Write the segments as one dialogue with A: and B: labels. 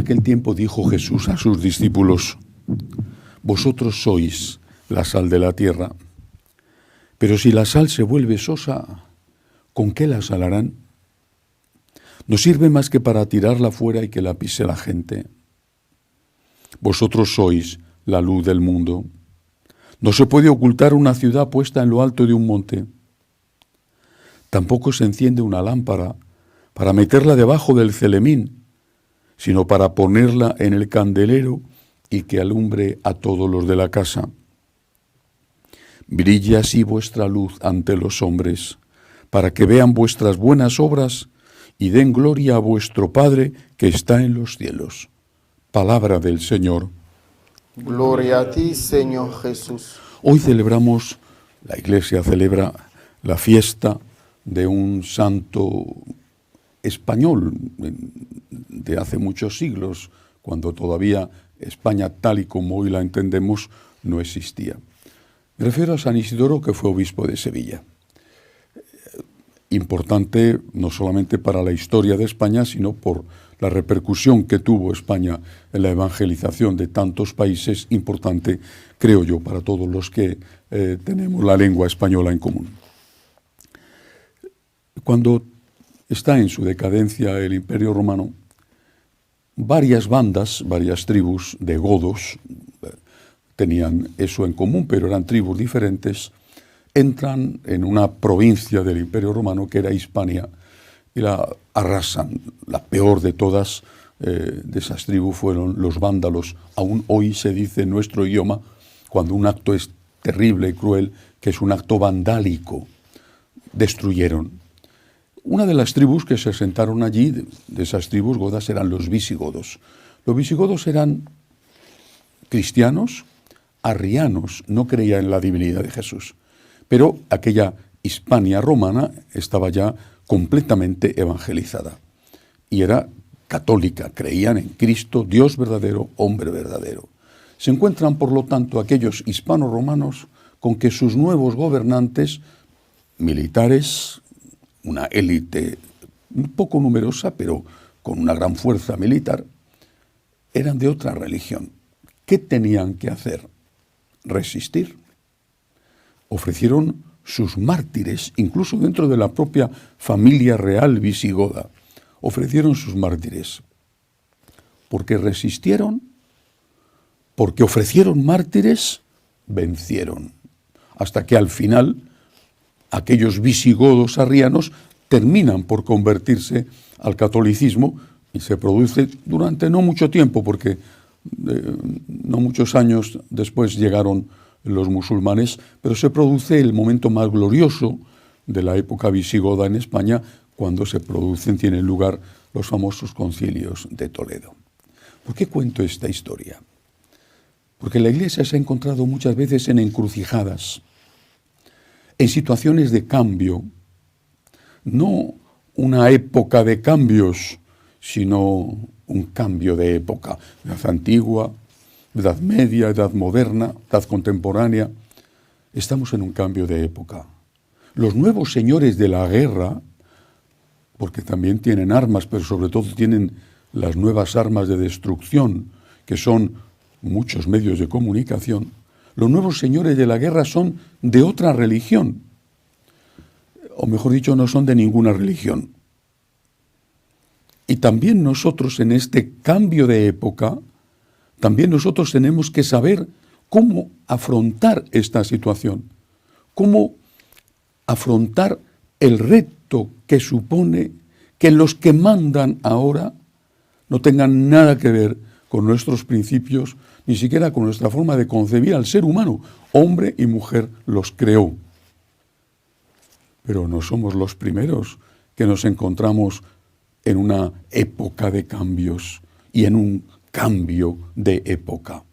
A: aquel tiempo dijo Jesús a sus discípulos: vosotros sois la sal de la tierra, pero si la sal se vuelve sosa, ¿con qué la salarán? No sirve más que para tirarla fuera y que la pise la gente. Vosotros sois la luz del mundo. No se puede ocultar una ciudad puesta en lo alto de un monte. Tampoco se enciende una lámpara para meterla debajo del celemín, sino para ponerla en el candelero y que alumbre a todos los de la casa. Brille así vuestra luz ante los hombres, para que vean vuestras buenas obras y den gloria a vuestro Padre que está en los cielos. Palabra del Señor.
B: Gloria a ti, Señor Jesús.
A: Hoy celebramos, la Iglesia celebra la fiesta de un santo español de hace muchos siglos, cuando todavía España tal y como hoy la entendemos no existía. Me refiero a San Isidoro, que fue obispo de Sevilla. Importante no solamente para la historia de España, sino por la repercusión que tuvo España en la evangelización de tantos países, importante, creo yo, para todos los que tenemos la lengua española en común. Cuando está en su decadencia el Imperio Romano, varias bandas, varias tribus de godos, tenían eso en común, pero eran tribus diferentes, entran en una provincia del Imperio Romano que era Hispania y la arrasan. La peor de todas de esas tribus fueron los vándalos. Aún hoy se dice en nuestro idioma, cuando un acto es terrible y cruel, que es un acto vandálico. Destruyeron. Una de las tribus que se asentaron allí, de esas tribus godas, eran los visigodos. Los visigodos eran cristianos, arrianos, no creían en la divinidad de Jesús. Pero aquella Hispania romana estaba ya completamente evangelizada y era católica, creían en Cristo, Dios verdadero, hombre verdadero. Se encuentran, por lo tanto, aquellos hispano-romanos con que sus nuevos gobernantes, militares, una élite un poco numerosa, pero con una gran fuerza militar, eran de otra religión. ¿Qué tenían que hacer? Resistir. Ofrecieron sus mártires, incluso dentro de la propia familia real visigoda, ofrecieron sus mártires. Porque resistieron, porque ofrecieron mártires, vencieron. Hasta que al final, aquellos visigodos arrianos terminan por convertirse al catolicismo y se produce durante no mucho tiempo, porque no muchos años después llegaron los musulmanes, pero se produce el momento más glorioso de la época visigoda en España, cuando tienen lugar los famosos concilios de Toledo. ¿Por qué cuento esta historia? Porque la Iglesia se ha encontrado muchas veces en encrucijadas, en situaciones de cambio, no una época de cambios, sino un cambio de época, edad antigua, edad media, edad moderna, edad contemporánea. Estamos en un cambio de época. Los nuevos señores de la guerra, porque también tienen armas, pero sobre todo tienen las nuevas armas de destrucción, que son muchos medios de comunicación, los nuevos señores de la guerra son de otra religión, o mejor dicho, no son de ninguna religión. Y también nosotros en este cambio de época, también nosotros tenemos que saber cómo afrontar esta situación, cómo afrontar el reto que supone que los que mandan ahora no tengan nada que ver con nuestros principios, ni siquiera con nuestra forma de concebir al ser humano. Hombre y mujer los creó. Pero no somos los primeros que nos encontramos en una época de cambios y en un cambio de época.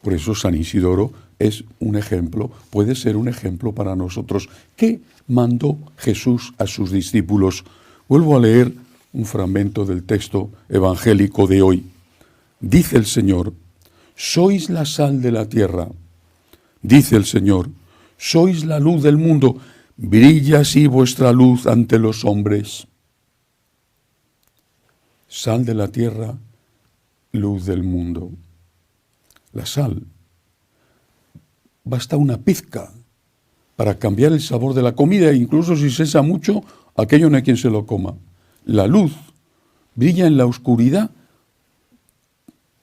A: Por eso San Isidoro es un ejemplo, puede ser un ejemplo para nosotros. ¿Qué mandó Jesús a sus discípulos? Vuelvo a leer un fragmento del texto evangélico de hoy. Dice el Señor: sois la sal de la tierra. Dice el Señor: sois la luz del mundo. Brilla así vuestra luz ante los hombres. Sal de la tierra luz del mundo. La sal, basta una pizca para cambiar el sabor de la comida, e incluso si se echa mucho, aquello no hay quien se lo coma. La luz brilla en la oscuridad,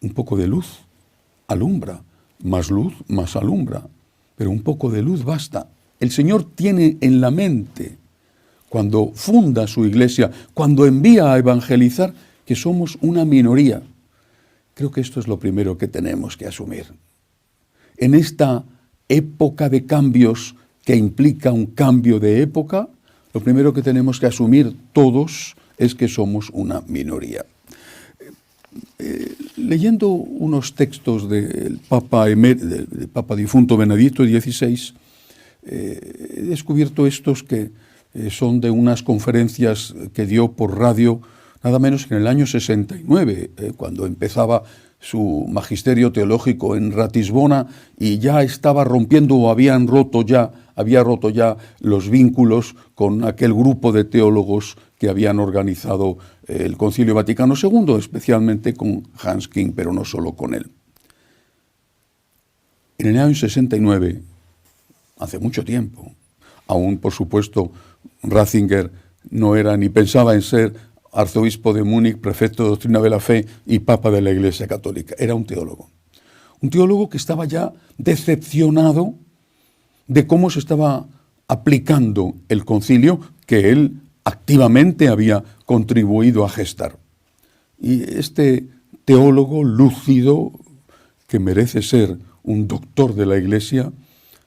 A: un poco de luz alumbra, más luz, más alumbra, pero un poco de luz basta. El Señor tiene en la mente, cuando funda su iglesia, cuando envía a evangelizar, que somos una minoría. Creo que esto es lo primero que tenemos que asumir. En esta época de cambios que implica un cambio de época, lo primero que tenemos que asumir todos es que somos una minoría. Leyendo unos textos del Papa difunto Benedicto XVI, he descubierto estos que son de unas conferencias que dio por radio, nada menos que en el año 69, cuando empezaba su magisterio teológico en Ratisbona y ya estaba rompiendo o había roto ya los vínculos con aquel grupo de teólogos que habían organizado el Concilio Vaticano II, especialmente con Hans King, pero no solo con él. En el año 69, hace mucho tiempo, aún por supuesto Ratzinger no era ni pensaba en ser arzobispo de Múnich, prefecto de doctrina de la fe y papa de la Iglesia Católica. Era un teólogo que estaba ya decepcionado de cómo se estaba aplicando el concilio que él activamente había contribuido a gestar. Y este teólogo lúcido, que merece ser un doctor de la Iglesia,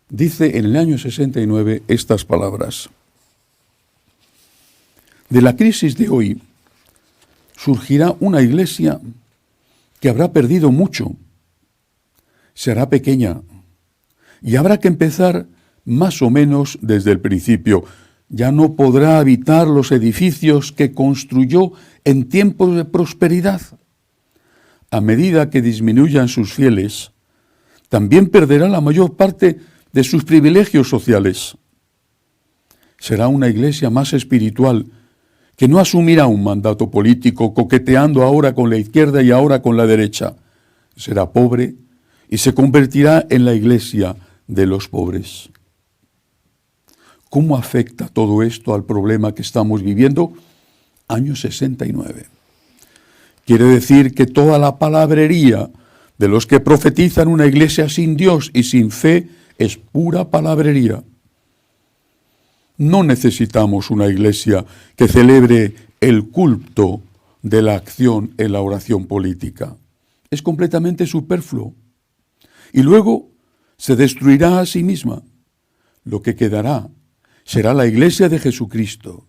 A: dice en el año 69 estas palabras: de la crisis de hoy surgirá una iglesia que habrá perdido mucho, será pequeña y habrá que empezar más o menos desde el principio. Ya no podrá habitar los edificios que construyó en tiempos de prosperidad. A medida que disminuyan sus fieles, también perderá la mayor parte de sus privilegios sociales. Será una iglesia más espiritual, que no asumirá un mandato político coqueteando ahora con la izquierda y ahora con la derecha. Será pobre y se convertirá en la iglesia de los pobres. ¿Cómo afecta todo esto al problema que estamos viviendo? Año 69. Quiere decir que toda la palabrería de los que profetizan una iglesia sin Dios y sin fe es pura palabrería. No necesitamos una iglesia que celebre el culto de la acción en la oración política. Es completamente superfluo. Y luego se destruirá a sí misma. Lo que quedará será la iglesia de Jesucristo,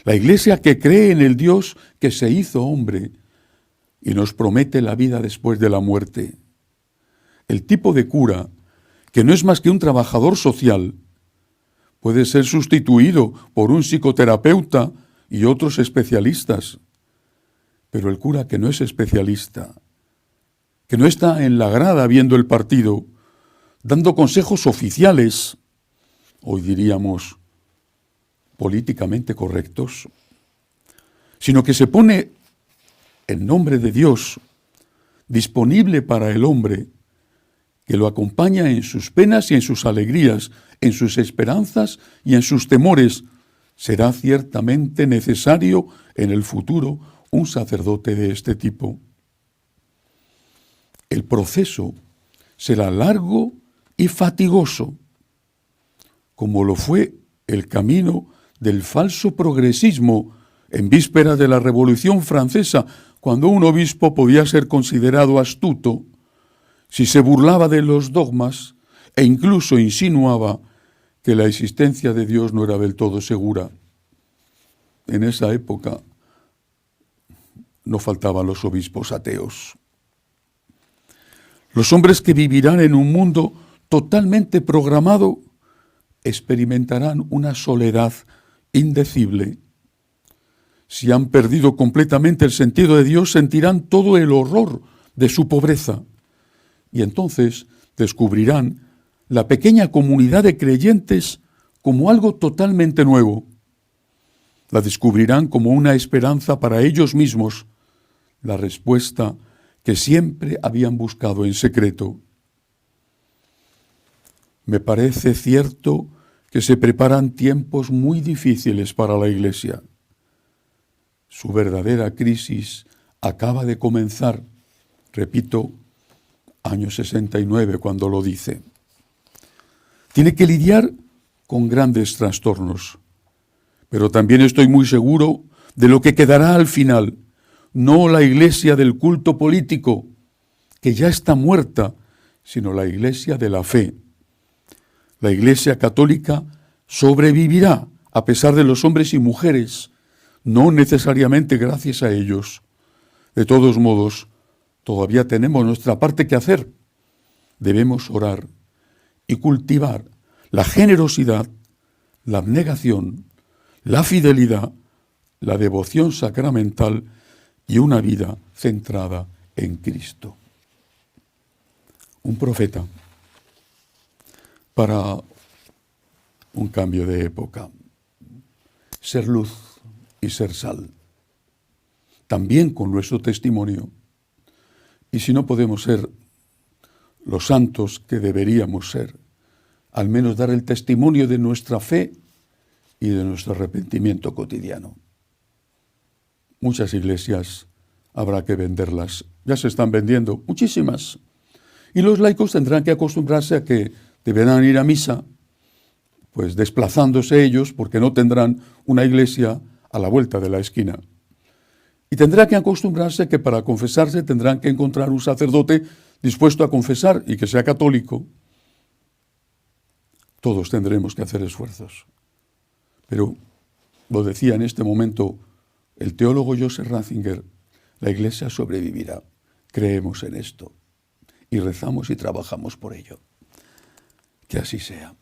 A: la iglesia que cree en el Dios que se hizo hombre y nos promete la vida después de la muerte. El tipo de cura, que no es más que un trabajador social, puede ser sustituido por un psicoterapeuta y otros especialistas. Pero el cura que no es especialista, que no está en la grada viendo el partido, dando consejos oficiales, hoy diríamos políticamente correctos, sino que se pone en nombre de Dios disponible para el hombre, que lo acompaña en sus penas y en sus alegrías, en sus esperanzas y en sus temores, será ciertamente necesario en el futuro un sacerdote de este tipo. El proceso será largo y fatigoso, como lo fue el camino del falso progresismo en víspera de la Revolución Francesa, cuando un obispo podía ser considerado astuto si se burlaba de los dogmas e incluso insinuaba que la existencia de Dios no era del todo segura. En esa época no faltaban los obispos ateos. Los hombres que vivirán en un mundo totalmente programado experimentarán una soledad indecible. Si han perdido completamente el sentido de Dios, sentirán todo el horror de su pobreza. Y entonces descubrirán la pequeña comunidad de creyentes como algo totalmente nuevo. La descubrirán como una esperanza para ellos mismos, la respuesta que siempre habían buscado en secreto. Me parece cierto que se preparan tiempos muy difíciles para la Iglesia. Su verdadera crisis acaba de comenzar, repito, año 69 cuando lo dice. Tiene que lidiar con grandes trastornos, pero también estoy muy seguro de lo que quedará al final, no la Iglesia del culto político, que ya está muerta, sino la Iglesia de la fe. La Iglesia católica sobrevivirá a pesar de los hombres y mujeres, no necesariamente gracias a ellos. De todos modos, todavía tenemos nuestra parte que hacer. Debemos orar y cultivar la generosidad, la abnegación, la fidelidad, la devoción sacramental y una vida centrada en Cristo. Un profeta para un cambio de época. Ser luz y ser sal. También con nuestro testimonio. Y si no podemos ser los santos que deberíamos ser, al menos dar el testimonio de nuestra fe y de nuestro arrepentimiento cotidiano. Muchas iglesias habrá que venderlas. Ya se están vendiendo, muchísimas. Y los laicos tendrán que acostumbrarse a que deberán ir a misa, pues desplazándose ellos, porque no tendrán una iglesia a la vuelta de la esquina. Y tendrán que acostumbrarse a que para confesarse tendrán que encontrar un sacerdote dispuesto a confesar y que sea católico. Todos tendremos que hacer esfuerzos. Pero, lo decía en este momento el teólogo Joseph Ratzinger, la Iglesia sobrevivirá. Creemos en esto y rezamos y trabajamos por ello. Que así sea.